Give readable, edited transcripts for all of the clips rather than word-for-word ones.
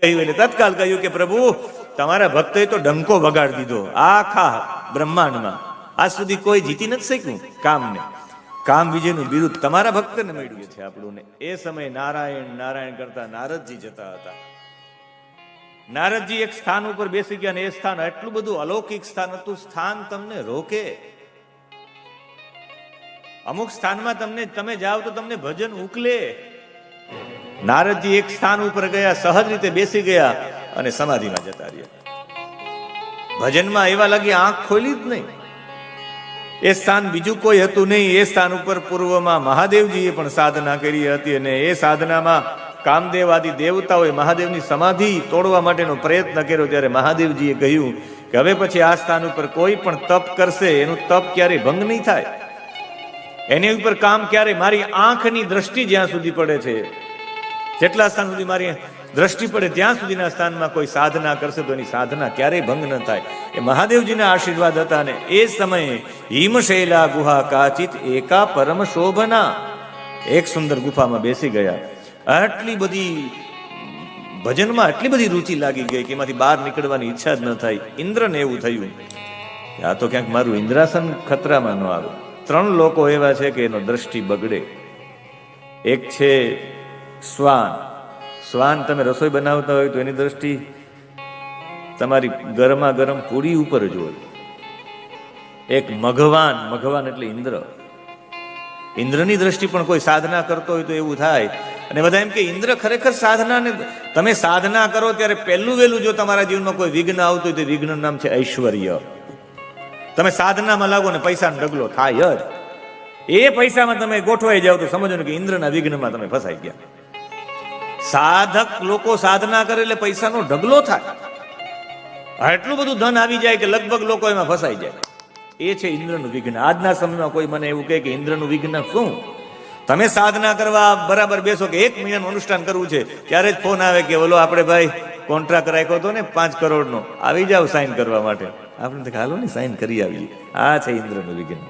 કહ્યું એટલે તત્કાલ કહ્યું કે પ્રભુ તમારા ભક્તોએ તો ડંકો વગાડી દીધો આખા બ્રહ્માંડમાં. આજ સુધી કોઈ જીતી નથી શક્યું કામને. કામ વિજયનું બિરુદ તમારા ભક્તને મળ્યું છે આપણું. એ સમયે નારાયણ નારાયણ કરતા નારદજી જતા હતા. નારદજી એક સ્થાન ઉપર બેસી ગયા, અને એ સ્થાન એટલું બધું અલૌકિક સ્થાન હતું. સ્થાન તમને રોકે. અમુક સ્થાનમાં તમે જાઓ તો તમને ભજન ઉકલે. નારદજી એક સ્થાન ઉપર ગયા, સહજ રીતે બેસી ગયા અને સમાધિમાં જતા રહ્યા. ભજનમાં એવા લાગી આંખ ખોલી જ નહીં. એ સ્થાન બીજું કોઈ હતું નહીં. એ સ્થાન ઉપર પૂર્વમાં મહાદેવજીએ પણ સાધના કરી હતી, અને એ સાધનામાં કામદેવ આદિ દેવતાઓએ મહાદેવની સમાધિ તોડવા માટેનો પ્રયત્ન કર્યો. ત્યારે મહાદેવજીએ કહ્યું કે હવે પછી આ સ્થાન ઉપર કોઈ પણ તપ કરશે એનું તપ ક્યારેય ભંગ નહીં થાય. એની ઉપર કામ ક્યારે, મારી આંખની દ્રષ્ટિ જ્યાં સુધી પડે છે, જેટલા સ્થાન સુધી મારી દ્રષ્ટિ પડે ત્યાં સુધીના સ્થાનમાં કોઈ સાધના કરશે તો એની સાધના ક્યારેય ભંગ ન થાય. એ મહાદેવજીના આશીર્વાદ હતા. અને એ સમયે હિમશૈલા ગુહા કાચિત એકા પરમ શોભના, એક સુંદર ગુફામાં બેસી ગયા. આટલી બધી ભજનમાં આટલી બધી રુચિ લાગી ગઈ કે એમાંથી બહાર નીકળવાની ઈચ્છા જ ન થાય. ઇન્દ્રને એવું થયું કે આ તો ક્યાંક મારું ઇન્દ્રાસન ખતરામાં ન આવે. 3 લોકો એવા છે કે એનો દ્રષ્ટિ બગડે. એક છે શ્વાન. શ્વાન તમે રસોઈ બનાવતા હોય તો એની દ્રષ્ટિ તમારી ગરમા ગરમ પૂરી ઉપર જ હોય. એક મઘવાન. મઘવાન એટલે ઇન્દ્ર. ઇન્દ્રની દ્રષ્ટિ પણ કોઈ સાધના કરતો હોય તો એવું થાય. અને બધા એમ કે ઇન્દ્ર ખરેખર સાધનાને, તમે સાધના કરો ત્યારે પહેલું વહેલું જો તમારા જીવનમાં કોઈ વિઘ્ન આવતું હોય તો વિઘ્નનું નામ છે ઐશ્વર્ય. તમે સાધનામાં લાગો ને પૈસાનો ઢગલો થાય જ. એ પૈસામાં તમે ગોઠવાઈ જાવ તો સમજો ને કે ઇન્દ્રના વિઘ્નમાં તમે ફસાઈ ગયા. સાધક લોકો સાધના કરે એટલે પૈસાનો ઢગલો થાય. એટલું બધું ધન આવી જાય કે લગભગ લોકો એમાં ફસાઈ જાય. એ છે ઇન્દ્રનું વિઘ્ન. આજના સમયમાં કોઈ મને એવું કહે કે ઇન્દ્રનું વિઘ્ન શું? તમે સાધના કરવા બરાબર બેસો કે 1 મહિનાનું અનુષ્ઠાન કરવું છે, ત્યારે જ ફોન આવે કે ઓલો આપણે ભાઈ કોન્ટ્રાક્ટ રાખ્યો હતો ને 5 કરોડનો, આવી જાવ સાઇન કરવા માટે. આપણે હાલો ને સાઇન કરી આવીએ. આ છે ઇન્દ્રનું વિઘ્ન.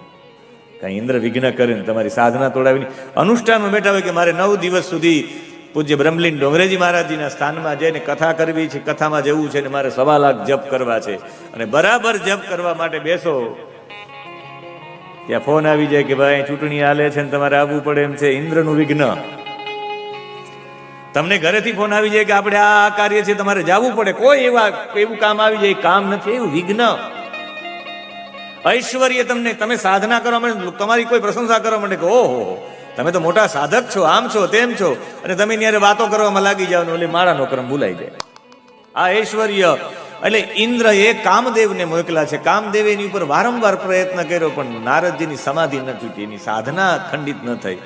કઈ ઇન્દ્ર વિઘ્ન કરે ને તમારી સાધના તોડાવીને અનુષ્ઠાનમાં બેઠા હોય કે મારે 9 દિવસ સુધી પૂજ્ય બ્રહ્મલીન ડોંગરેજી મહારાજજીના સ્થાનમાં જઈને કથા કરવી છે, કથામાં જવું છે, ને મારે 1.25 લાખ જપ કરવા છે, અને બરાબર જપ કરવા માટે બેસો ત્યાં ફોન આવી જાય કે ભાઈ ચૂંટણી હાલે છે ને તમારે આવવું પડે એમ છે. ઇન્દ્રનું વિઘ્ન. તમને ઘરેથી ફોન આવી જાય કે આપણે આ કાર્ય છે તમારે જવું પડે, કોઈ એવું કામ આવી જાય, કામ નથી, એવું વિઘ્ન. ઐશ્વર્ય તમને, તમે સાધના કરવા માટે તમારી કોઈ પ્રશંસા કરવા માટે કે ઓહો તમે તો મોટા સાધક છો, આમ છો તેમ છો, અને તમે ત્યારે વાતો કરવામાં લાગી જાવ ને ઓલી માળાનો ક્રમ ભૂલાઈ જાય. આ ઐશ્વર્ય. એટલે ઇન્દ્ર એ કામદેવને મોકલા છે. કામદેવે એની ઉપર વારંવાર પ્રયત્ન કર્યો પણ નારદજીની સમાધિ ન તૂટી, એની સાધના ખંડિત ન થઈ.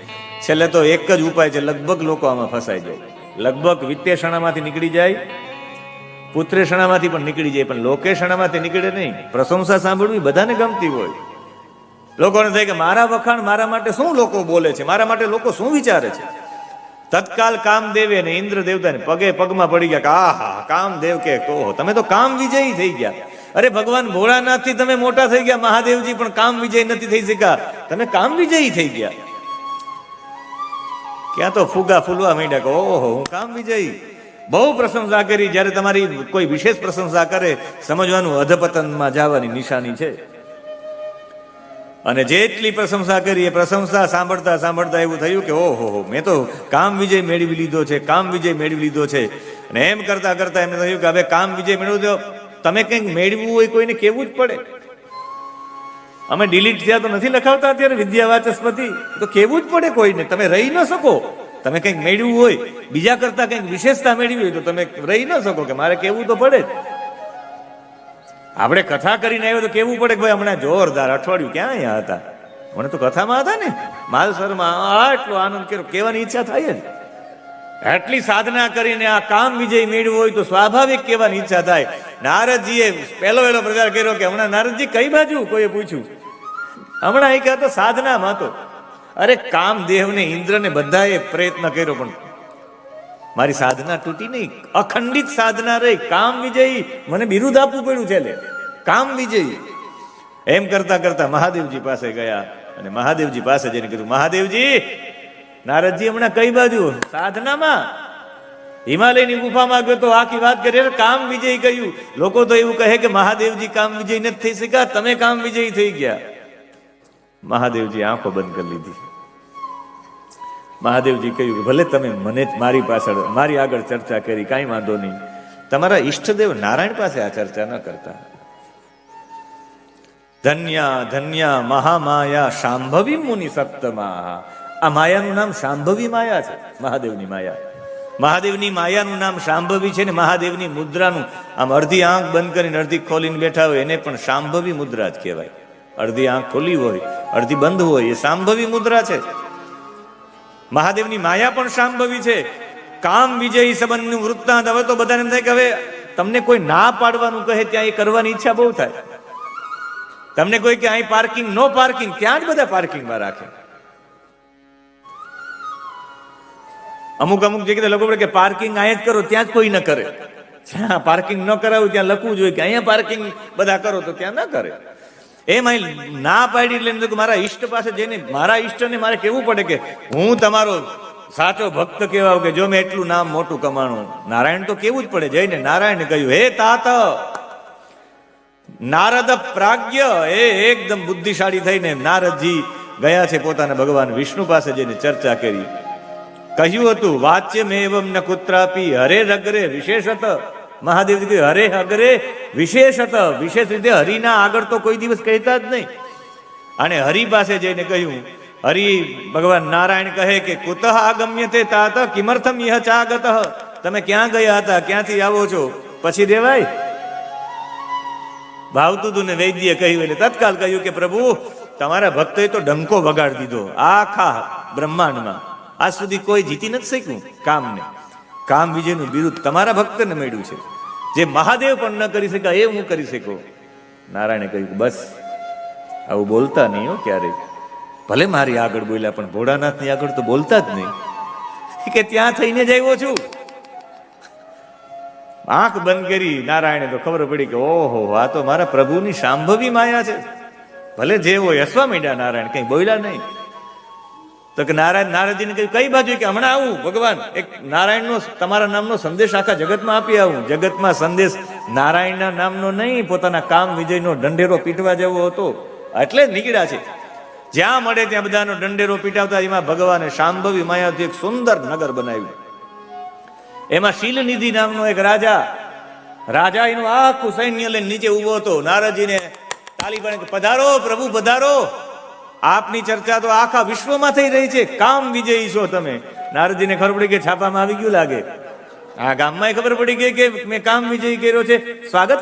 છેલ્લે તો એક જ ઉપાય છે, લગભગ લોકો આમાં ફસાઈ જાય. લગભગ વિત્તેષણામાંથી નીકળી જાય, પુત્રેષણામાંથી પણ નીકળી જાય, પણ લોકેષણામાંથી નીકળે નહીં. પ્રશંસા સાંભળવી બધાને ગમતી હોય. લોકોને થાય કે મારા વખાણ મારા માટે શું લોકો બોલે છે, મારા માટે લોકો શું વિચારે છે. તત્કાલ કામદેવે ને ઇન્દ્ર દેવતાને પગે પગમાં પડી ગયા કે આહા કામદેવ કે ઓહો તમે તો કામ વિજયી થઈ ગયા. અરે ભગવાન ભોળાનાથથી તમે મોટા થઈ ગયા, મહાદેવજી પણ કામ વિજય નથી થઈ શક્યા, તમે કામ વિજયી થઈ ગયા. ક્યાં તો ફુગા ફૂલવા માંડ્યા કે ઓહો હું કામ વિજયી. બહુ પ્રશંસા કરી. જયારે તમારી કોઈ વિશેષ પ્રશંસા કરે સમજવાનું અધપતનમાં જવાની નિશાની છે. અને જેટલી પ્રશંસા કરી એ પ્રશંસા સાંભળતા સાંભળતા એવું થયું કે ઓહો મેં તો કામ વિજય મેળવી લીધો છે, કામ વિજય મેળવી લીધો છે. અને એમ કરતા કરતા એમને થયું કે હવે કામ વિજય મેળવ્યો, તમે કંઈક મેળવવું હોય કોઈને કેવું જ પડે. અમે ડિલીટ થયા તો નથી લખાવતા અત્યારે વિદ્યાવાચસ્પતિ, તો કેવું જ પડે કોઈને. તમે રહી ન શકો. તમે કંઈક મેળવવું હોય, બીજા કરતા કંઈક વિશેષતા મેળવી હોય તો તમે રહી ન શકો કે મારે કેવું તો પડે જ. આપણે કથા કરીને આવ્યો તો કેવું પડે કે ભાઈ હમણાં જોરદાર અઠવાડિયું ક્યાં અહીંયા હતા, મને તો કથામાં હતા ને માલસરમાં, આટલો આનંદ કર્યો, કહેવાની ઈચ્છા થાય જ. આટલી સાધના કરીને આ કામ વિજય મેળવ્યો હોય તો સ્વાભાવિક કહેવાની ઈચ્છા થાય. નારદજીએ પહેલો પ્રચાર કર્યો કે હમણાં નારદજી કઈ બાજુ, કોઈએ પૂછ્યું. હમણાં એ કહેતો સાધનામાં હતો. અરે કામદેવને ઇન્દ્રને બધાએ પ્રયત્ન કર્યો પણ મારી સાધના તૂટી નહીં, અખંડિત સાધના રહી. કામ વિજયી મને બિરુદ આપવું પડ્યું છે, કામ વિજયી. એમ કરતા કરતા મહાદેવજી પાસે ગયા અને મહાદેવજી પાસે જઈને કીધું મહાદેવજી નારદજી હમણાં કઈ બાજુ? સાધનામાં. હિમાલયની ગુફામાં ગયો તો આખી વાત કરી, કામ વિજય કહ્યું. લોકો તો એવું કહે કે મહાદેવજી કામ વિજય નથી થઈ શક્યા, તમે કામ વિજય થઈ ગયા. મહાદેવજી આંખો બંધ કરી લીધી. મહાદેવજી કહ્યું કે ભલે તમે મને મારી પાછળ મારી આગળ ચર્ચા કરી, કાંઈ વાંધો નહીં, તમારા ઈષ્ટદેવ નારાયણ પાસે આ ચર્ચા ન કરતા. ધન્યા ધન્યા મહામાયા શાંભવી મુનિ સપ્તમા. આ માયાનું નામ શાંભવી માયા છે, મહાદેવની માયા. મહાદેવની માયાનું નામ શાંભવી છે ને મહાદેવની મુદ્રાનું આમ અડધી આંખ બંધ કરીને અડધી ખોલીને બેઠા હોય એને પણ શાંભવી મુદ્રા જ કહેવાય. અડધી આંખ ખોલી હોય અડધી બંધ હોય એ શાંભવી મુદ્રા છે. મહાદેવની માયા પણ શાંભવી છે. કામ વિજયી સંબંધનું વૃત્તાંત. હવે તો બધાને થાય કે હવે તમને કોઈ ના પાડવાનું કહે ત્યાં એ કરવાની ઈચ્છા બહુ થાય. તમને કોઈ કે અહીં પાર્કિંગ, નો પાર્કિંગ, ત્યાં જ બધા પાર્કિંગમાં રાખે. અમુક જગ્યાએ લખવું પડે કે પાર્કિંગ અહીંયા જ કરો, ત્યાં જ કોઈ ન કરે. જ્યાં પાર્કિંગ ન કરાવું ત્યાં લખવું જોઈએ કે અહીંયા પાર્કિંગ બધા કરો, તો ત્યાં ન કરે. એમ અહીં ના પાડી એટલે મારા ઈષ્ટ પાસે જઈને મારા ઈષ્ટને મારે કેવું પડે કે હું તમારો સાચો ભક્ત કહેવાવ કે જો મેં એટલું નામ મોટું કમાણું. નારાયણ તો કેવું જ પડે. જઈને નારાયણ કહ્યું, હે તાત નારદ પ્રાજ્ઞ. એ એકદમ બુદ્ધિશાળી થઈને નારદજી ગયા છે પોતાના ભગવાન વિષ્ણુ પાસે જઈને ચર્ચા કરી. કહ્યું હતું વાચ્ય મેવમ ન કુત્રાપી હરે રગરે વિશેષત. મહાદેવજી કહ્યું હરે અગ્રે વિશેષત. વિશેષ રીતે હરિના આગળ તો કોઈ દિવસ કહેતા જ નહીં. અને હરિ પાસે જઈને કહ્યું, હરિ ભગવાન નારાયણ કહે કે કુતઃ આગમ્યતે તાત કિમર્થમ યહ ચાગતઃ. તમે ક્યાં ગયા હતા, ક્યાંથી આવો છો? પછી દેવાય. ભાવતું તું ને વૈદ્ય કહ્યું એટલે તત્કાલ કહ્યું કે પ્રભુ તમારા ભક્તોએ તો ડંકો વગાડી દીધો આખા બ્રહ્માંડમાં. આજ સુધી કોઈ જીતી નથી શક્યું કામને. કામ વિજયનું બિરુદ તમારા ભક્તને મળ્યું છે. જે મહાદેવ પણ ન કરી શક્યા એ હું કરી શકું. નારાયણે કહ્યું બસ આવું બોલતા નહીં હો ક્યારેક. ભલે મારી આગળ બોલ્યા પણ ભોળાનાથની આગળ તો બોલતા જ નહીં. કે ત્યાં થઈને જ આવ્યો છું. આંખ બંધ કરી નારાયણે તો ખબર પડી કે ઓહો આ તો મારા પ્રભુની શાંભવી માયા છે. ભલે જે હોય હસવા માંડ્યા નારાયણ, કઈ બોલ્યા નહીં. તો કે નારદજીને કહ્યું કઈ બાજુ? કે હમણાં આવું ભગવાન, એક નારાયણનો તમારા નામનો સંદેશ આખા જગતમાં આપી આવું. જગતમાં સંદેશ નારાયણના નામનો નહીં, પોતાના કામ વિજયનો દંડેરો પીટવા જેવો હતો એટલે જ નીકળ્યા છે. જ્યાં મળે ત્યાં બધાનો દંડેરો પીટાવતા. એમાં ભગવાને શાંભવી માયાથી એક સુંદર નગર બનાવ્યું. એમાં શીલનિધિ નામનો એક રાજા એનું આખું સૈન્ય લઈને નીચે ઉભો હતો. નારદજીને તાલી પાડી પધારો પ્રભુ પધારો, આપની ચર્ચા તો આખા વિશ્વમાં થઈ રહી છે, કામ વિજયી છો તમે. નારદજીને ખબર પડી કે છાપામાં આવી ગયું લાગે. આ ગામમાં ખબર પડી ગઈ કે મેં કામ વિજય કર્યો છે. સ્વાગત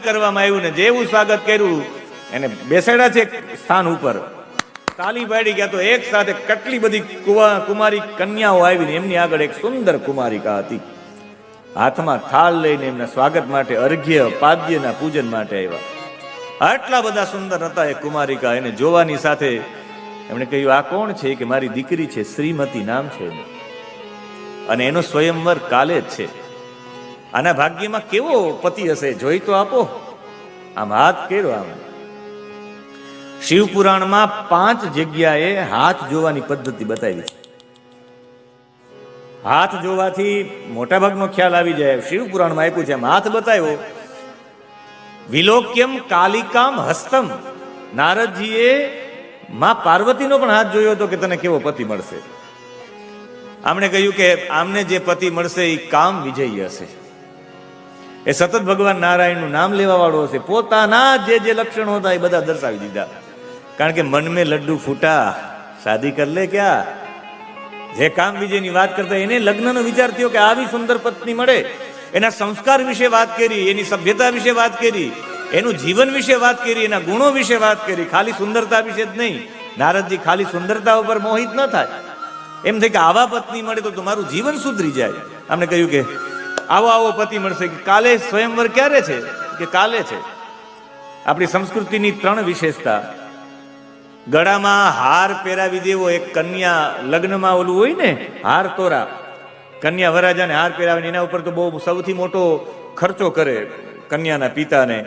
કરવામાં આવ્યું ને જેવું સ્વાગત કર્યું એને બેસાડ્યા છે સ્થાન ઉપર. તાલી પાડી ગયા તો એક સાથે કેટલી બધી કુમારી કન્યાઓ આવીને એમની આગળ એક સુંદર કુમારિકા હતી. હાથમાં થાળ લઈને એમના સ્વાગત માટે અર્ઘ્ય પાદ્યના પૂજન માટે આવ્યા. આટલા બધા સુંદર હતા એ કુમારિકા. એને જોવાની સાથે એમણે કહ્યું આ કોણ છે? કે મારી દીકરી છે, શ્રીમતી નામ છે અને એનો સ્વયંવર કાલે જ છે. આના ભાગ્યમાં કેવો પતિ હશે, જોઈ તો આપો. આમ હાથ કર્યો. આમ શિવપુરાણમાં 5 જગ્યાએ હાથ જોવાની પદ્ધતિ બતાવી છે. હાથ જોવાથી મોટા ભાગનો ખ્યાલ આવી જાય. શિવપુરાણમાં આપ્યું છે. હાથ બતાવ્યો. વિલોક્યમ કાલિકામ હસ્તમ. નારદજીએ માં પાર્વતીનો પણ હાથ જોયો હતો કે તને કેવો પતિ મળશે. આમણે કહ્યું કે આમને જે પતિ મળશે એ કામ વિજયી હશે. એ સતત ભગવાન નારાયણનું નામ લેવા વાળો હશે. પોતાના જે લક્ષણો હતા એ બધા દર્શાવી દીધા. કારણ કે મન મેં લડ્ડુ ફૂટા, શાદી કર લે ક્યાં. જે કામ વિજયની વાત કરતા એને લગ્નનો વિચાર થયો કે આવી સુંદર પત્ની મળે. એના સંસ્કાર વિશે વાત કરી, એની સભ્યતા વિશે વાત કરી, એનું જીવન વિશે વાત કરી, એના ગુણો વિશે વાત કરી. ખાલી સુંદરતા વિશે જ નહીં. નારદજી ખાલી સુંદરતા ઉપર મોહિત ન થાય. એમ થાય કે આવા પત્ની મળે તો તમારું જીવન સુધરી જાય. અમને કહ્યું કે આવો પતિ મળશે. કે કાલે સ્વયંવર ક્યારે છે? કે કાલે છે. આપણી સંસ્કૃતિની 3 વિશેષતા. ગળામાં હાર પહેરાવી દેવો. એક કન્યા લગ્નમાં ઓલું હોય ને હાર તોરા, કન્યા વરાજાને હાર પહેરાવીને એના ઉપર તો બહુ સૌથી મોટો ખર્ચો કરે કન્યાના પિતાને.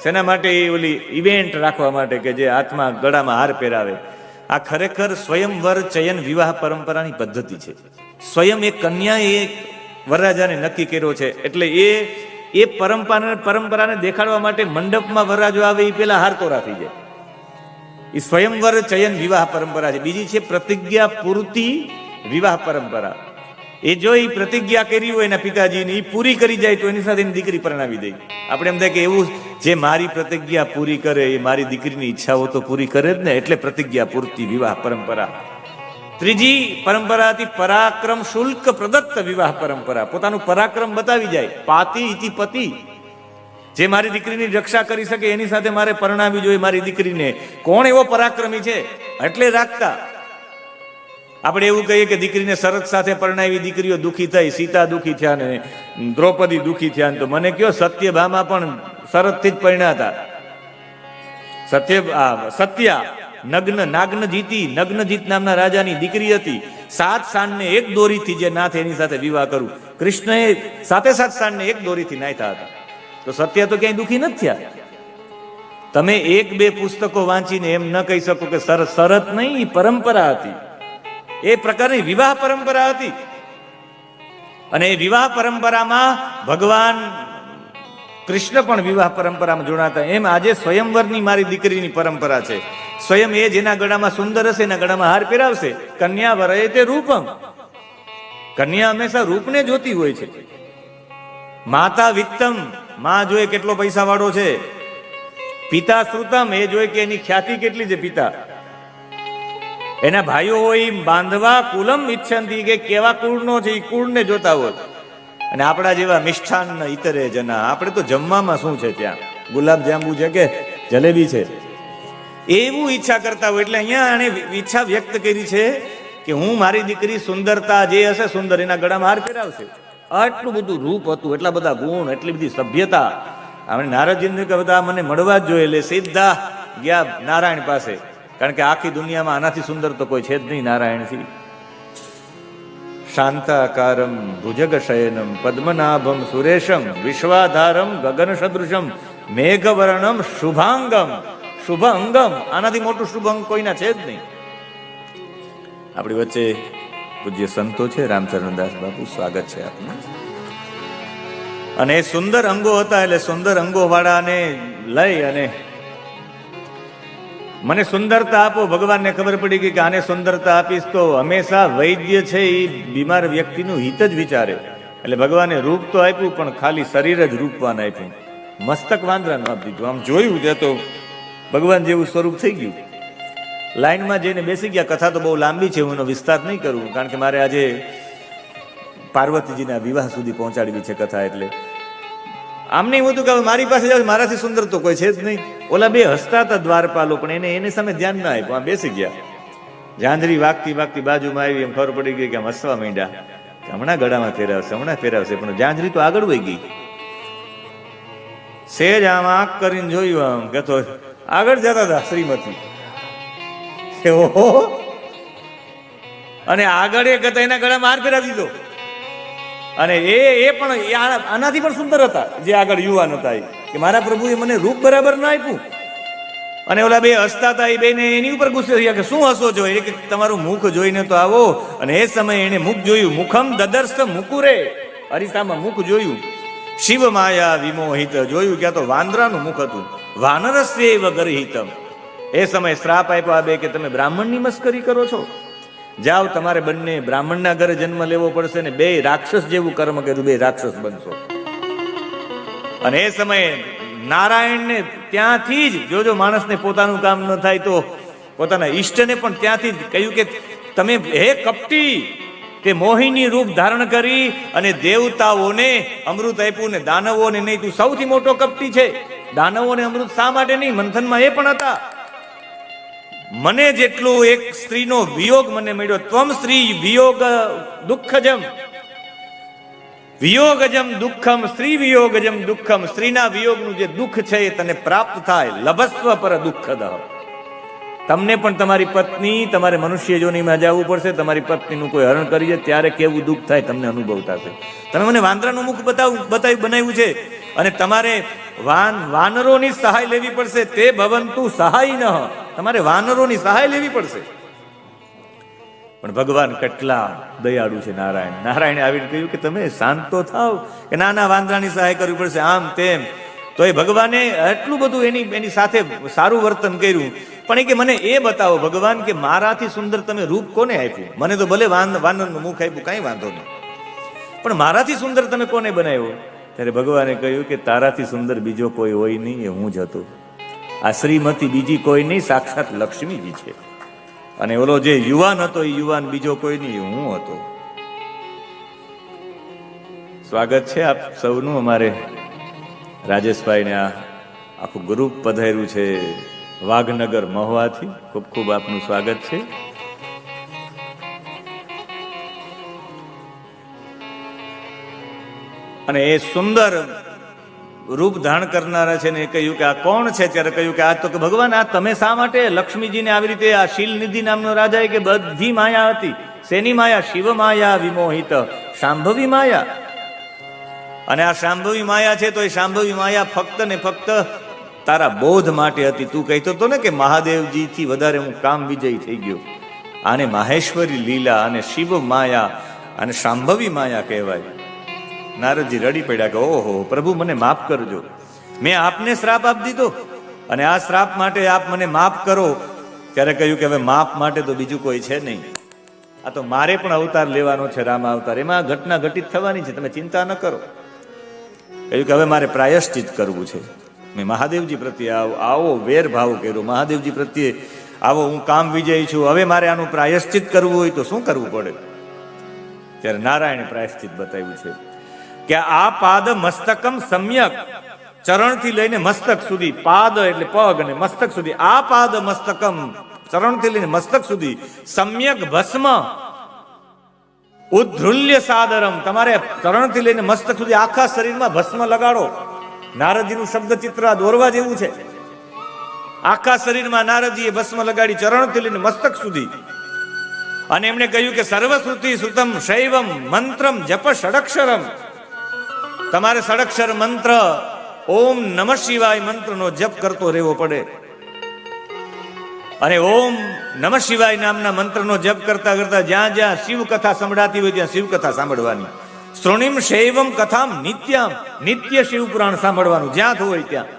શેના માટે? ઓલી ઇવેન્ટ રાખવા માટે કે જે હાથમાં ગળામાં હાર પહેરાવે. આ ખરેખર સ્વયંવર ચયન વિવાહ પરંપરાની પદ્ધતિ છે. સ્વયં એક કન્યાએ વરરાજાને નક્કી કર્યો છે, એટલે એ પરંપરાને દેખાડવા માટે મંડપમાં વરરાજો આવે એ પેલા હાર તો રાખી જાય. એ સ્વયંવર ચયન વિવાહ પરંપરા છે. બીજી છે પ્રતિજ્ઞા પૂર્તિ વિવાહ પરંપરા. એ જો એ પ્રતિજ્ઞા કરી હોય એના પિતાજીની, એ પૂરી કરી જાય તો એની સાથે એની દીકરી પરણાવી દે. આપણે એમ થાય કે એવું જે મારી પ્રતિજ્ઞા પૂરી કરે એ મારી દીકરીની ઈચ્છાઓ તો પૂરી કરે જ ને, એટલે પ્રતિજ્ઞા પૂર્તિ વિવાહ પરંપરા. ત્રીજી પરંપરા હતી પરાક્રમ શુલ્ક પ્રદત્ત વિવાહ પરંપરા. પોતાનું પરાક્રમ બતાવી જાય. પાતિ ઇતિ પતિ. જે મારી દીકરીની રક્ષા કરી શકે એની સાથે મારે પરણાવી જોઈએ મારી દીકરીને. કોણ એવો પરાક્રમી છે એટલે રાખતા. આપણે એવું કહીએ કે દીકરીને શરત સાથે પરણાવી, દીકરીઓ દુઃખી થઈ, સીતા દુઃખી થયા ને દ્રૌપદી દુઃખી થયા. તો મને કયો સત્યભામા પણ શરતથી જ પરણ્યા હતા. સત્યા નગ્નજીત નામના રાજાની દીકરી હતી. 7 સાંડને એક દોરીથી જે નાથે એની સાથે વિવાહ કરું. કૃષ્ણએ 7 સાંડને એક દોરીથી નાથ્યા હતા. તો સત્ય તો ક્યાંય દુઃખી નથી થયા. તમે 1-2 પુસ્તકો વાંચીને એમ ન કહી શકો કે શરત નહીં, પરંપરા હતી. એ પ્રકારની વિવાહ પરંપરા હતી. અને એ વિવાહ પરંપરામાં ભગવાન કૃષ્ણ પણ વિવાહ પરંપરામાં જોડાતા. એમ આજે સ્વયંવરની મારી દીકરીની પરંપરા છે. સ્વયં એ જેના ગળામાં સુંદર હશે એના ગળામાં હાર પહેરાવશે. કન્યા વરયે તે રૂપમ. કન્યા હંમેશા રૂપને જોતી હોય છે. માતા વિત્તમ, માં જોએ કેટલો પૈસા વાળો છે. પિતા શ્રુતમ, એ જોઈ કે એની ખ્યાતિ કેટલી છે. પિતા એના ભાઈઓ હોય બાંધવા કુલમ ઈચ્છંતી, કે કેવા કુળનો છે એ કુળને જોતા હોય. અને આપણા જેવા મિષ્ઠાન ઇતરે જના, આપણે તો જમવામાં શું છે ત્યાં, ગુલાબ જાંબુ છે કે જલેબી છે, એવું ઈચ્છા કરતા હોય. એટલે અહીંયા આને ઈચ્છા વ્યક્ત કરી છે કે હું મારી દીકરી સુંદરતા જે હશે સુંદર એના ગળામાં હાર પહેરાવશે. આટલું બધું રૂપ હતું, એટલા બધા ગુણ, એટલી બધી સભ્યતા. આપણે નારદજીને કે બધા મને મળવા જ જોઈએ, એટલે સીધા ગયા નારાયણ પાસે. કારણ કે આખી દુનિયામાં આનાથી સુંદર તો કોઈ છે જ નહીં નારાયણથી. શાંતાકારમ ભુજગ શયનમ પદ્મનાભમ સુરેશમ વિશ્વાધારમ ગગન સદૃશમ મેઘવર્ણમ શુભાંગમ. શુભ અંગમ, આનાથી મોટું શુભ અંગ કોઈના છે જ નહીં. આપણી વચ્ચે પૂજ્ય સંતો છે, રામચરણદાસ બાપુ, સ્વાગત છે આપનું. અને એ સુંદર અંગો હતા, એટલે સુંદર અંગો વાળાને લઈ અને મને સુંદરતા આપો. ભગવાનને ખબર પડી ગઈ કે આને સુંદરતા આપીશ તો હંમેશા વૈદ્ય છે એ બીમાર વ્યક્તિનું હિત જ વિચારે. એટલે ભગવાને રૂપ તો આપ્યું પણ ખાલી શરીર જ રૂપવાન આપ્યું, મસ્તક વાંદરાનું આપી દીધું. આમ જોયું ત્યાં તો ભગવાન જેવું સ્વરૂપ થઈ ગયું. લાઈનમાં જઈને બેસી ગયા. કથા તો બહુ લાંબી છે, હું એનો વિસ્તાર નહીં કરું, કારણ કે મારે આજે પાર્વતીજીના વિવાહ સુધી પહોંચાડવી છે કથા. એટલે આમ નહીં હોતું કે મારી પાસે જાવ, મારાથી સુંદર તો કોઈ છે જ નહીં. ઓલા 2 હસતા હતા દ્વારપાલો, પણ એની સામે ધ્યાન ના આપ્યું. આ બેસી ગયા. ઝાંઝરી વાગતી બાજુમાં આવી, એમ ખબર પડી ગઈ કે આમ હસવા માંડ્યા કે હમણાં ગળામાં ફેરવશે. પણ ઝાંઝરી તો આગળ વહી ગઈ. સેજ આમ આંખ કરીને જોયું, આમ કે તો આગળ જતા હતા શ્રીમતી. અને આગળ એ કહેતા એના ગળામાં હાર ફેરાવી દીધો. અને એ પણ આનાથી પણ સુંદર હતા, જે આગળ યુવાન હતા, કે મારા પ્રભુએ મને રૂપ બરાબર ના આપ્યું. અને ઓલા 2 હસતા હતા, એ બેને એની ઉપર ગુસ્સે થયા કે શું હસો છો? એટલે કે તમારું મુખ જોઈને તો આવો. અને એ સમયે એને મુખ જોયું. મુખમ દદર્શ મુકુરે, અરીસામાં મુખ જોયું. શિવ માયા વિમોહિત, જોયું ક્યાં તો વાંદરાનું મુખ હતું. વાનરસ્યેવ ગરહિતમ. એ સમયે શ્રાપ આપ્યો આ 2 કે તમે બ્રાહ્મણની મસ્કરી કરો છો, જાઓ તમારે બંને બ્રાહ્મણના ઘરે જન્મ લેવો પડશે ને 2 રાક્ષસ જેવું કર્મ કર્યું, 2 રાક્ષસ બનશો. અને એ સમયે નારાયણને ત્યાંથી જ જો માણસને પોતાનું કામ ન થાય તો પોતાના ઈષ્ટને પણ ત્યાંથી જ કહ્યું કે તમે હે કપટી, તે મોહિની રૂપ ધારણ કરી અને દેવતાઓને અમૃત આપ્યું ને દાનવોને નહીં. તું સૌથી મોટો કપટી છે. દાનવોને અમૃત શા માટે નહીં? મંથનમાં એ પણ હતા. મને જેટલું એક સ્ત્રીનો વિયોગ મને મળ્યો, ત્વમ સ્ત્રી વિયોગ દુઃખજમ, વિયોગજમ દુઃખમ, સ્ત્રી વિયોગજમ દુઃખમ. સ્ત્રીના વિયોગનું જે દુઃખ છે એ તને પ્રાપ્ત થાય. લભસ્વ પર દુઃખદ. તમને પણ તમારી પત્ની, તમારે મનુષ્ય જોનીમાં જવું પડશે, તમારી પત્નીનું કોઈ હરણ કરીએ ત્યારે કેવું દુઃખ થાય તમને અનુભવ થશે. તમે મને વાંદરાનું મુખ બનાવ્યું છે અને તમારે વાનરોની સહાય લેવી પડશે. તે ભવંતુ સહાય ન, તમારે વાનરોની સહાય લેવી પડશે. પણ ભગવાન કેટલા દયાળુ છે નારાયણ. નારાયણે આવીને કહ્યું કે તમે શાંત તો થાવ, કે ના ના વાંદરાની સહાય કરવી પડશે, આમ તેમ. તો એ ભગવાને એટલું બધું એની સાથે સારું વર્તન કર્યું. પણ એ કે મને એ બતાવો ભગવાન કે મારાથી સુંદર તમે રૂપ કોને આપ્યું? મને તો ભલે વાનરનું મુખ આપ્યું, કાંઈ વાંધો નહીં, પણ મારાથી સુંદર તમે કોને બનાવ્યો? ત્યારે ભગવાને કહ્યું કે તારાથી સુંદર બીજો કોઈ હોય નહીં, એ હું જ હતો. આ શ્રીમતી બીજી કોઈ નહીં, સાક્ષાત લક્ષ્મીજી છે. અને ઓલો જે યુવાન હતો એ યુવાન બીજો કોઈ નહીં, હું હતો. સ્વાગત છે આપ સૌનું. અમારે રાજેશભાઈને આ આખું ગ્રુપ પધાર્યું છે વાઘનગર મહુવાથી. ખૂબ ખૂબ આપનું સ્વાગત છે. અને એ સુંદર રૂપ ધારણ કરનારા છે ને એ કહ્યું કે આ કોણ છે? ત્યારે કહ્યું કે આ તો કે ભગવાન, આ તમે શા માટે લક્ષ્મીજીને આવી રીતે, આ શીલનિધિ નામનો રાજા કે બધી માયા હતી. શેની માયા? શિવ માયા વિમોહિત શાંભવી માયા. અને આ શાંભવી માયા છે તો એ શાંભવી માયા ફક્ત ને ફક્ત તારા બોધ માટે હતી. તું કહેતો હતો ને કે મહાદેવજી થી વધારે હું કામ વિજયી થઈ ગયો. આને માહેશ્વરી લીલા અને શિવ માયા અને શાંભવી માયા કહેવાય. નારદજી રડી પડ્યા કે ઓહો પ્રભુ, મને માફ કરજો, મેં આપને શ્રાપ આપી દીધો અને આ શ્રાપ માટે આપ મને માફ કરો. ત્યારે કહ્યું કે હવે માફ માટે તો બીજું કોઈ છે નહીં, આ તો મારે પણ અવતાર લેવાનો છે, રામ અવતાર. એમાં ઘટના ઘટિત થવાની છે, તમે ચિંતા ન કરો. કહ્યું કે હવે મારે પ્રાયશ્ચિત કરવું છે. મેં મહાદેવજી પ્રત્યે આવો વેર ભાવ કર્યો, મહાદેવજી પ્રત્યે આવો હું કામ વિજયી છું, હવે મારે આનું પ્રાયશ્ચિત કરવું હોય તો શું કરવું પડે? ત્યારે નારાયણે પ્રાયશ્ચિત બતાવ્યું છે કે આ પાદ મસ્તકમ સમ્યક, ચરણથી લઈને મસ્તક સુધી, પાદ એટલે પગ અને મસ્તક સુધી, આ પાદ મસ્તકમ ચરણથી લઈને મસ્તક સુધી, સમ્યક ભસ્મ ઉદ્ધૃલ્ય સાદરમ, તમારે ચરણથી લઈને મસ્તક સુધી આખા શરીરમાં ભસ્મ લગાડો. નારદજીનું શબ્દ ચિત્ર દોરવા જેવું છે. આખા શરીરમાં નારદજીએ ભસ્મ લગાડી ચરણથી લઈને મસ્તક સુધી. અને એમણે કહ્યું કે સર્વશ્રુતિ સુતમ શૈવમ મંત્રમ જપ ષડક્ષરમ, તમારે ષડક્ષર મંત્ર ઓમ નમઃ શિવાય મંત્રનો જપ કરતો રહેવો પડે. અને ઓમ નમઃ શિવાય નામના મંત્રનો જપ કરતા કરતા જ્યાં જ્યાં શિવ કથા સંભળાતી હોય ત્યાં શિવ કથા સાંભળવાની. શ્રોણીમ શૈવમ કથામ નિત્યામ, નિત્ય શિવ પુરાણ સાંભળવાનું. જ્યાં થયું હોય ત્યાં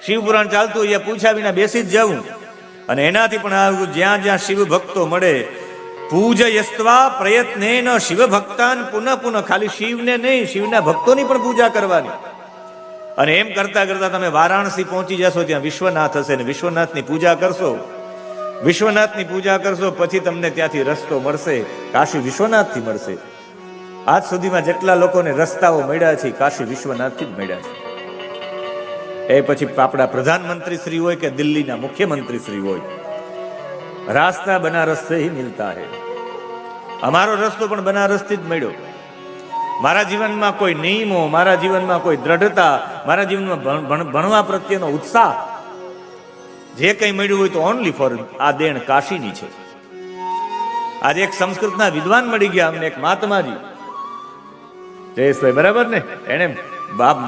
શિવ પુરાણ ચાલતું હોય પૂછ્યા વિના બેસી જ જવું. અને એનાથી પણ આવ્યું જ્યાં જ્યાં શિવ ભક્તો મળે, પૂજયસ્વા પ્રયત્નેન શિવ ભક્તાન પુનઃ પુનઃ, ખાલી શિવને નહીં, શિવના ભક્તોની પણ પૂજા કરવાની. અને એમ કરતા કરતા તમે વારાણસી પહોંચી જશો, ત્યાં વિશ્વનાથ હશે ને વિશ્વનાથની પૂજા કરશો. વિશ્વનાથની પૂજા કરશો પછી તમને ત્યાંથી રસ્તો મળશે, કાશી વિશ્વનાથથી મળશે. આજ સુધીમાં જેટલા લોકોને રસ્તાઓ મળ્યા છે કાશી વિશ્વનાથથી જ મળ્યા છે. એ પછી આપણા પ્રધાનમંત્રી શ્રી હોય કે દિલ્હીના મુખ્યમંત્રી શ્રી હોય, રાસ્તા બનારસ સે હી મિલતા હૈ. અમારો રસ્તો પણ બનારસથી જ મળ્યો. મારા જીવનમાં કોઈ નિયમો, મારા જીવનમાં કોઈ દ્રઢતા, મારા જીવનમાં ભણવા પ્રત્યેનો ઉત્સાહ, જે કંઈ મળ્યું હોય તો ઓનલી ફોર આ દેણ કાશીની છે. આજે એક સંસ્કૃતના વિદ્વાન મળી ગયા અમને, એક મહાત્માજી જયેશભાઈ, બરાબર ને? એને બાપ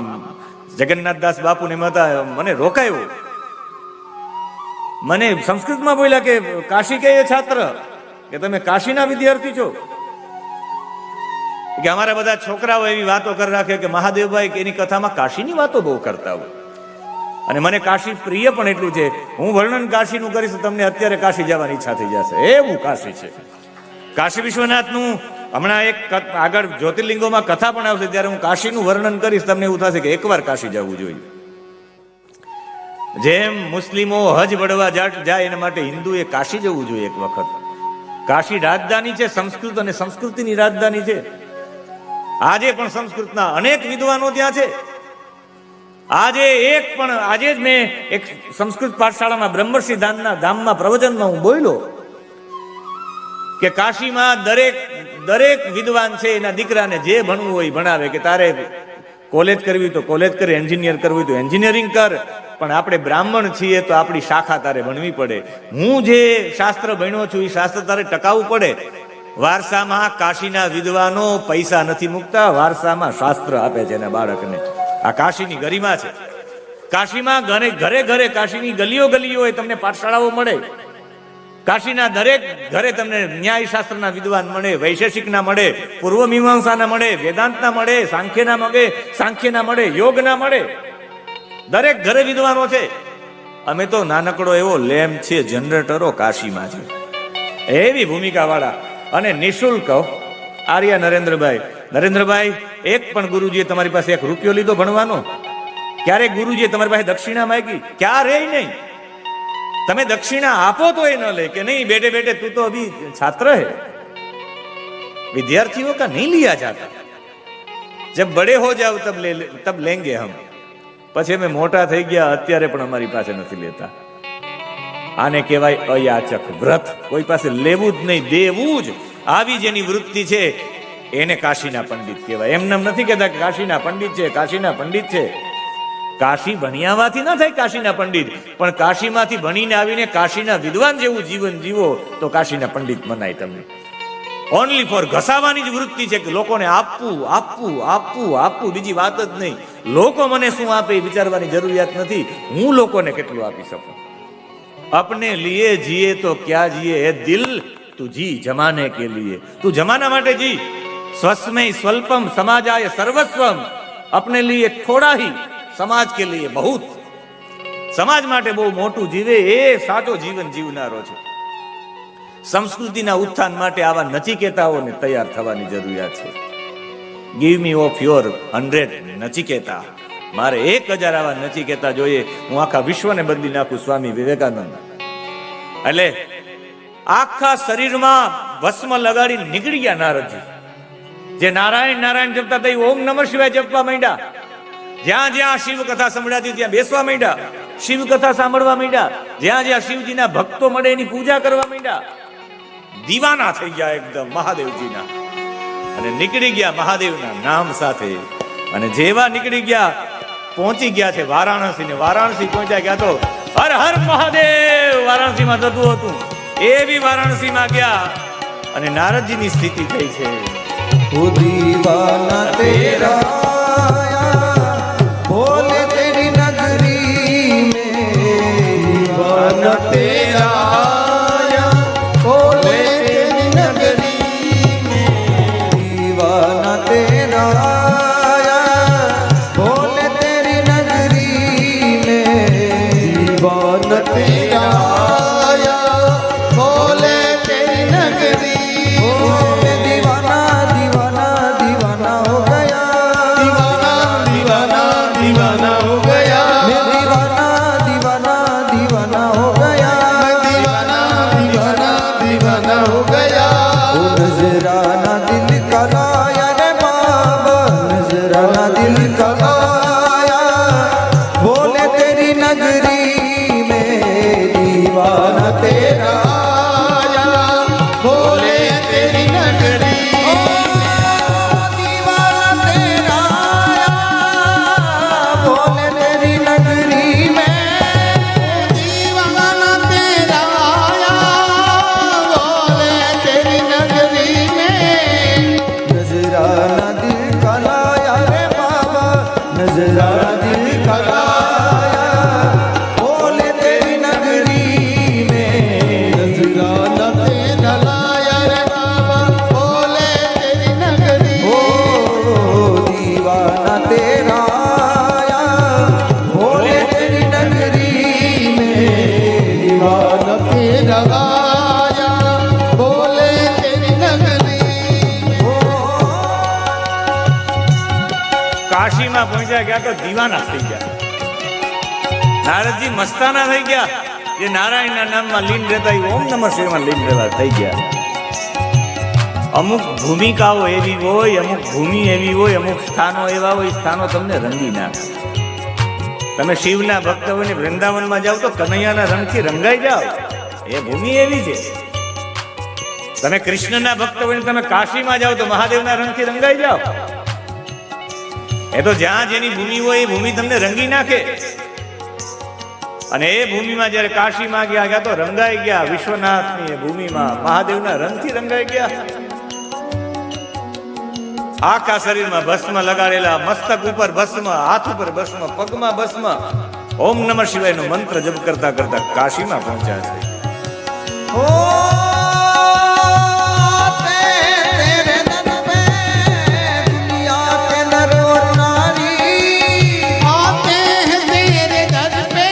જગન્નાથદાસ બાપુને મને રોકાયો, મને સંસ્કૃતમાં બોલ્યા કે કાશી કે છાત્ર, કે તમે કાશીના વિદ્યાર્થી છો? કે અમારા બધા છોકરાઓ એવી વાતો કરી રાખે કે મહાદેવભાઈ કે એની કથામાં કાશીની વાતો બહુ કરતા હોય. અને મને કાશી પ્રિય પણ એટલું છે, હું વર્ણન કાશીનું કરીશ તમને અત્યારે કાશી જવાની ઈચ્છા થઈ જશે, એવું કાશી છે. કાશી વિશ્વનાથનું હમણાં એક આગળ જ્યોતિર્લિંગોમાં કથા પણ આવશે, ત્યારે હું કાશીનું વર્ણન કરીશ, તમને એવું થશે કે એકવાર કાશી જવું જોઈએ. જેમ મુસ્લિમો હજ વળવા જાય એના માટે હિન્દુએ કાશી જવું જોઈએ એક વખત. કાશી રાજધાની છે સંસ્કૃત અને સંસ્કૃતિની રાજધાની છે. આજે પણ સંસ્કૃતના અનેક વિદ્વાનો ત્યાં છે. આજે જ મેં એક સંસ્કૃત પાઠશાળામાં બ્રહ્મર્ષિ ધામમાં પ્રવચનમાં હું બોલ્યો કે કાશીમાં દરેક વિદ્વાન છે એના દીકરાને જે ભણવું હોય ભણાવે, કે તારે કોલેજ કરવી તો કોલેજ કરે, એન્જિનિયર કરવું તો એન્જિનિયરિંગ કર, પણ આપણે બ્રાહ્મણ છીએ તો આપણી શાખા તારે ભણવી પડે. હું જે શાસ્ત્ર ભણ્યો છું એ શાસ્ત્ર તારે ટકાવવું પડે. વારસામાં કાશીના વિદ્વાનો પૈસા નથી મૂકતા, વારસામાં શાસ્ત્ર આપે છે એના બાળકને. આ કાશીની ગરિમા છે. કાશીમાં ઘરે ઘરે કાશીની ગલીઓ તમને પાઠશાળાઓ મળે. કાશીના દરેક ઘરે તમને ન્યાયશાસ્ત્રના વિદ્વાન મળે, વૈશેષિકના મળે, પૂર્વ મીમાંસાના મળે, વેદાંતના મળે, સાંખ્યના મળે, યોગના મળે. દરેક ઘરે વિદ્વાનો છે. અમે તો નાનકડો એવો લેમ્પ છે, જનરેટરો કાશીમાં છે, એવી ભૂમિકા વાળા. અને નિઃશુલ્ક આર્યા નરેન્દ્રભાઈ, એક પણ ગુરુજીએ તમારી પાસે 1 રૂપિયો લીધો ભણવાનો? ક્યારેક ગુરુજીએ તમારી પાસે દક્ષિણા માંગી? ક્યારેય નહીં. તમે દક્ષિણા આપો તો એ ન લે કે નહીં, બેઠે બેઠે તું તો અભી છાત્ર હે. विद्यार्थियों का नहीं लिया जाता, जब बड़े हो जाओ तब लेंगे हम. પછી અમે મોટા થઈ ગયા, અત્યારે પણ અમારી પાસે નથી લેતા. આને કહેવાય અયાચક વ્રત. કોઈ પાસે લેવું જ નહીં, દેવું જ. આવી જેની વૃત્તિ છે એને કાશીના પંડિત કહેવાય. એમ નામ નથી કહેતા કે કાશીના પંડિત છે, કાશીના પંડિત છે. કાશી ભણ્યામાંથી ન થાય કાશીના પંડિત, પણ કાશીમાંથી ભણીને આવીને કાશીના વિદ્વાન જેવું જીવન જીવો તો કાશીના પંડિત મનાય તમને. ઓનલી ફોર ઘસાવાની જ વૃત્તિ છે કે લોકોને આપવું આપવું આપવું આપવું, બીજી વાત જ નહીં. લોકો મને શું આપે એ વિચારવાની જરૂરિયાત નથી. હું લોકોને કેટલું આપી શકું. अपने लिए जिए तो क्या जिए है दिल, तू जी जमाने के लिए. तू जमाना માટે જી. स्वस्मय स्वल्पम समाजाय सर्वस्वम. अपने लिए थोड़ा ही, समाज के लिए बहुत. સમાજ માટે બહુ મોટું જીવે એ સાચો જીવન જીવનારો છે. સંસ્કૃતિના ઉત્થાન માટે આવા નચિકેતાઓને તૈયાર થવાની જરૂરિયાત છે. Give me of your 100 Nachiketa. મારે 1000 આવા નચિકેતા જોઈએ. હું આખા વિશ્વને બદલી નાખું. સ્વામી વિવેકાનંદ. એટલે આખા શરીરમાં ભસ્મ લગાડી નીકળી ગયા નારદજી. જે નારાયણ નારાયણ જપતા હતા ઓમ નમઃ શિવાય જપવા માંડ્યા. જ્યાં જ્યાં શિવ કથા સંભળાતી ત્યાં બેસવા માંડ્યા, શિવ કથા સાંભળવા માંડ્યા. જ્યાં જ્યાં શિવજીના ભક્તો મળે એની પૂજા કરવા માંડ્યા. દીવાના થઈ ગયા એકદમ મહાદેવજીના. અને નીકળી ગયા મહાદેવના નામ સાથે. અને જેવા નીકળી ગયા પહોંચી ગયા છે વારાણસી. ને વારાણસી પહોંચ્યા ગયા તો હર હર મહાદેવ વારાણસીમાં થતું હતું. એવી વારાણસીમાં ગયા અને નારદજીની સ્થિતિ થઈ છે. દીવાના તેરા બોલે તેરી નગરી મેં. દીવાના તેરા બોલે તેરી નગરી મેં. દીવાના તેરા બોલે તેરી નગરી મેં. દીવાના તેરા બોલે तेरी नगरी में. दीवाना दीवाना दीवाना हो गया. दीवाना दीवाना दीवाना हो गया. मैं दीवाना दीवाना दीवाना हो गया. मैं दीवाना दीवाना दीवाना हो गया. वो नजराना दिल का लाया रे बाबा. नजराना दिल का लाया बोले तेरी नगरी में. दीवाना तेरा बोले तेरी नगरी. दीवाना तेरा बोले तेरी नगरी में. दीवाना तेरा बोले तेरी नगरी में. नजराना दिल का लाया रे बाबा. नजराना दिल का लाया बोले तेरी नगरी में. नजराना तेरा लाया रे बाबा बोले तेरी नगरी. ओ दीवाना तेरा आया बोले तेरी नगरी में. दीवाना तेरा आया बोले तेरी नगरी. કાશીમાં પહોંચ્યા ગયા તો દીવાના થઈ ગયા. નારદજી મસ્તાના થઈ ગયા. જે નારાયણના નામમાં લીન રહેતા એ ઓમ નમઃ શિવાયમાં લીન રહેતા થઈ ગયા. અમુક ભૂમિકાઓ એવી હોય, અમુક ભૂમિ એવી હોય, અમુક સ્થાનો એવા હોય, સ્થાનો તમને રંગી નાખે. તમે શિવના ભક્ત હોય ને વૃંદાવનમાં જાઓ તો કનૈયાના રંગથી રંગાઈ જાઓ. એ ભૂમિ એવી છે. તમે કૃષ્ણના ભક્ત હોય ને તમે કાશીમાં જાઓ તો મહાદેવના રંગથી રંગાઈ જાઓ. એ તો જ્યાં જેની ભૂમિ હોય એ ભૂમિ તમને રંગી નાખે. અને એ ભૂમિમાં જયારે કાશીમાં ગયા તો રંગાઈ ગયા. વિશ્વનાથની એ ભૂમિમાં મહાદેવના રંગથી રંગાઈ ગયા. આખા શરીરમાં ભસ્મ લગાડેલા, મસ્તક ઉપર ભસ્મ, હાથ ઉપર ભસ્મ, પગમાં ભસ્મ. ઓમ નમઃ શિવાયનો મંત્ર જપ કરતા કરતા કાશીમાં પહોંચ્યા છે. ओ तेरे दर पे दुनिया के नर और नारी आते हैं तेरे दर पे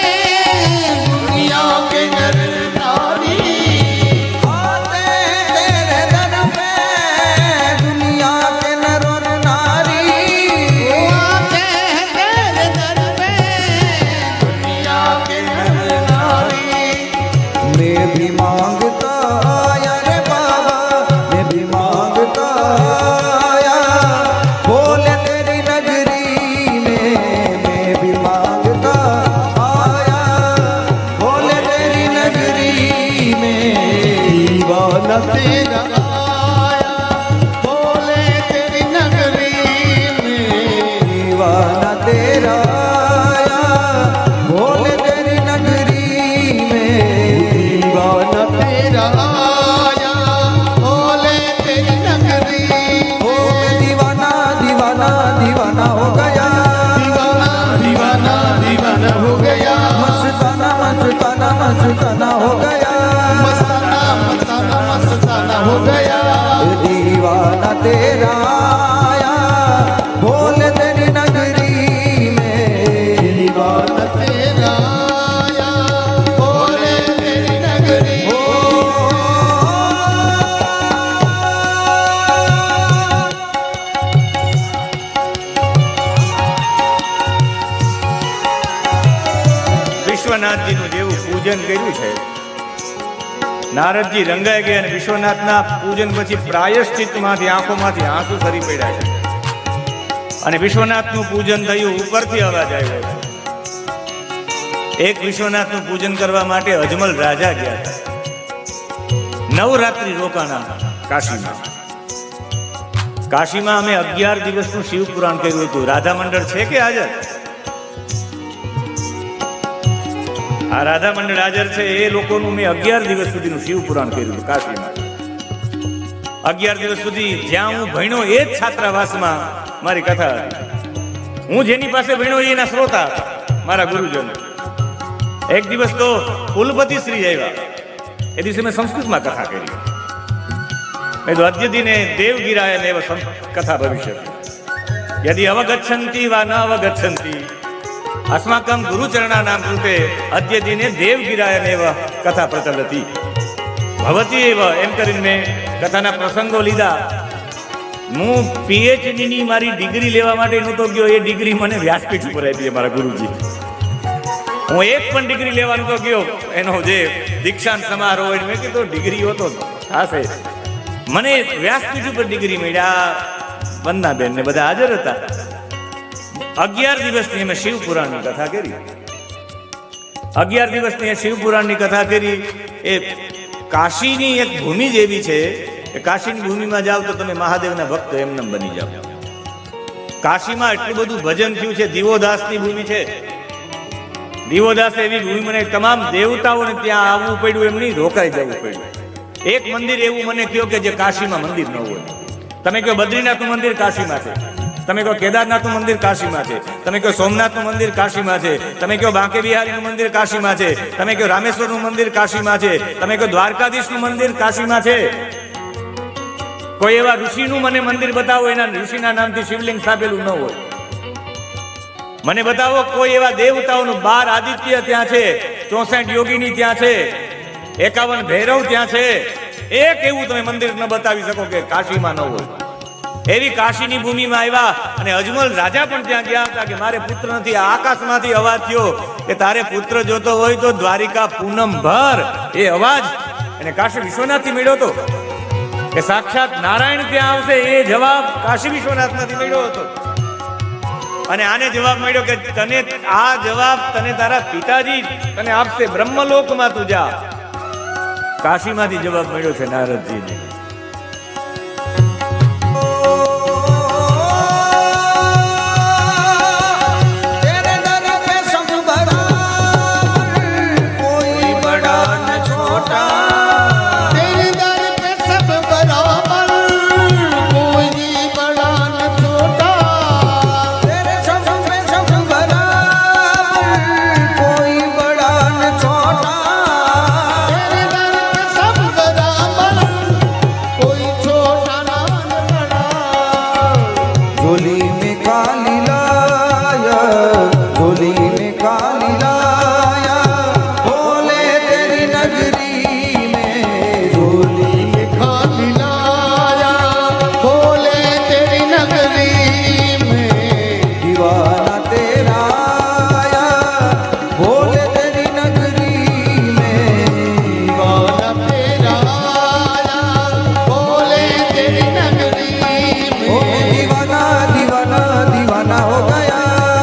दुनिया के नर नारी आते हैं तेरे दर पे दुनिया के नर और नारी वो आते हैं तेरे दर पे दुनिया के नर नारी मैं भी मांगता आया रे बाबा मैं भी मांगता आया बोले तेरी नगरी में मैं भी मांगता आया बोले तेरी नगरी में दीवाना तेरा आया बोले तेरी नगरी में दीवाना तेरा आया बोले तेरी नगरी में दीवाना तेरा आया बोले तेरी नगरी ओ मैं दीवाना दीवाना दीवाना हो गया दीवाना दीवाना दीवाना हो गया मस्ताना मस्ताना मस्ताना हो गया मस्ताना मस्ताना मस्ताना हो गया दीवाना तेरा आया बोले तेरी नगरी में दीवाना तेरा आया बोले तेरी नगरी ओ વિશ્વનાથજીનું જેવું પૂજન કર્યું છે, નારદજી રંગાઈ ગયા અને વિશ્વનાથના પૂજન પછી પ્રાયશ્ચિતમાંથી આંખોમાંથી આંસુ સરી પડ્યા છે અને વિશ્વનાથનું પૂજન થયું, ઉપરથી અવાજ આવ્યો છે. એક વિશ્વનાથનું પૂજન કરવા માટે અજમલ રાજા ગયા હતા. નવરાત્રિ રોકાણા કાશીમાં. કાશીમાં અમે 11 દિવસનું શિવ પુરાણ કર્યું હતું. રાધા મંડળ છે કે હાજર? આ રાધા મંડળ હાજર છે. એ લોકોનું મેં 11 દિવસ સુધીનું શિવ પુરાણ કર્યું હતું કાશીમાં. 11 દિવસ સુધી જ્યાં હું ભણ્યો એ જ છાત્રાવાસમાં મારી કથા હતી. હું જેની પાસે ભણ્યો એના શ્રોતા હતા, મારા ગુરુજનો. એક દિવસ તો કુલપતિ શ્રી આવ્યા. એ દિવસે મેં સંસ્કૃતમાં કથા કરી. મેં તો અદ્યદિને દેવગીરાય એવ કથા ભવિષ્ય યદિ અવગચ્છન્તિ વા ન અવગચ્છન્તિ अस्माकं गुरुचरणानां कृते अद्य दिने देवगिरायमेव कथा प्रचलति भवति एव एम કરીને મેં કથાના પ્રસંગો લીધા. હું પીએચડી ની મારી ડિગ્રી લેવા માટે નહોતો ગયો. એ ડિગ્રી મને વ્યાસપીઠ ઉપર આપી મારા ગુરુજી. હું એક પણ ડિગ્રી લેવા નહોતો ગયો. એનો જે દીક્ષાંત સમારોહ હોય મેં કીધું ડિગ્રી હોતો થશે. મને વ્યાસપીઠ ઉપર ડિગ્રી મળ્યા. વંદનાબેન ને બધા હાજર હતા. 11 દિવસની અમે શિવ પુરાણની કથા કરી. 11 દિવસની શિવ પુરાણની કથા કરી. એ કાશીની એક ભૂમિ જેવી છે કે કાશીની ભૂમિમાં જાવ તો તમે મહાદેવના ભક્ત એમનેમ બની જાવ. કાશીમાં એટલું બધું ભજન થયું છે. દીવોદાસની ભૂમિ છે. દીવોદાસ એવી ભૂમિ, મને તમામ દેવતાઓને ત્યાં આવવું પડ્યું, એમ નહીં રોકાઈ જવું પડ્યું. એક મંદિર એવું મને કહ્યું કે જે કાશીમાં મંદિર ન હોય. તમે કહો બદ્રીનાથનું મંદિર કાશીમાં છે, તમે કહો કેદારનાથનું મંદિર કાશીમાં છે, તમે કહો સોમનાથનું મંદિર કાશીમાં છે, તમે કહો બાંકે બિહારીનું મંદિર કાશીમાં છે, તમે કહો રામેશ્વરનું મંદિર કાશીમાં છે, તમે કહો દ્વારકાધીશનું મંદિર કાશીમાં છે. કોઈ એવા ઋષિનું મને મંદિર બતાવો એના ઋષિના નામથી શિવલિંગ સ્થાપેલું ન હોય. મને બતાવો કોઈ એવા દેવતાઓનું 12 આદિત્ય ત્યાં છે, 64 યોગીની ત્યાં છે, 51 ભૈરવ ત્યાં છે. એક એવું તમે મંદિર ન બતાવી શકો કે કાશીમાં ન હોય. એવી કાશીની ભૂમિમાં આવ્યા અને અજમલ રાજા પણ ત્યાં ગયા હતા કે મારે પુત્ર નથી. આકાશમાંથી અવાજ થયો કે તારે પુત્ર જોતો હોય તો દ્વારિકા પૂનમ ભર. એ અવાજ અને કાશી વિશ્વનાથથી મળ્યો હતો કે સાક્ષાત નારાયણ ત્યાં આવશે. એ જવાબ કાશી વિશ્વનાથમાંથી મળ્યો હતો. અને આને જવાબ મળ્યો કે તને આ જવાબ તને તારા પિતાજી તને આપશે, બ્રહ્મલોકમાં તું જા. કાશીમાંથી જવાબ મળ્યો છે નારદજીને. दीवाना हो गया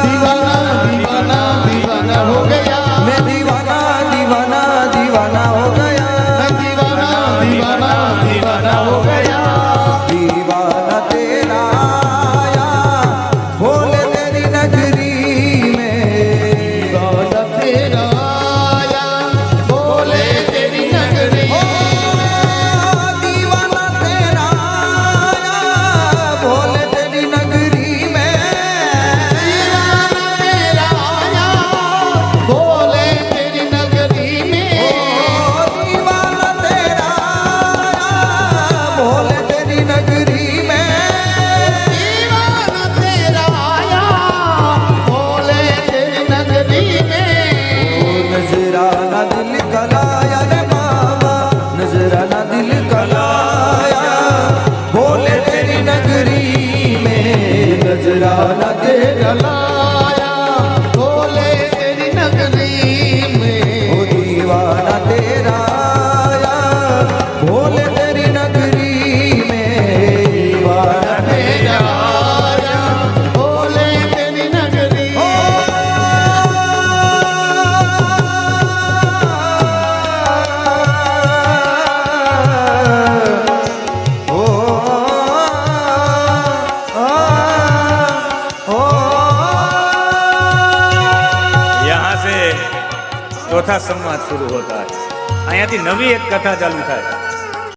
दीवाना दीवाना दीवाना हो गया मैं दीवाना दीवाना दीवाना हो गया मैं दीवाना दीवाना दीवाना हो गया दीवाना तेरा आया भोले तेरी नगरी में दीवाना तेरा आया बोले तेरी नगरी ओ दीवाना तेरा आया भोले तेरी नगरी में दीवाना तेरा आया बोले तेरी नगरी में ओ दीवाना तेरा आया भोले तेरी नगरी में दीवाना तेरा आया बोले तेरी नगरी में नजराना दिल कलाया रे बाबा नजराना दिल कलाया भोले तेरी नगरी में नजराना तेरा लाया बोले तेरी नगरी में ओ दीवाना तेरा आया भोले तेरी नगरी में दीवाना तेरा आया बोले तेरी नगरी यहाँ से चौथा संवाद शुरू होता है. અહીંયાથી નવી એક કથા ચાલુ થાય.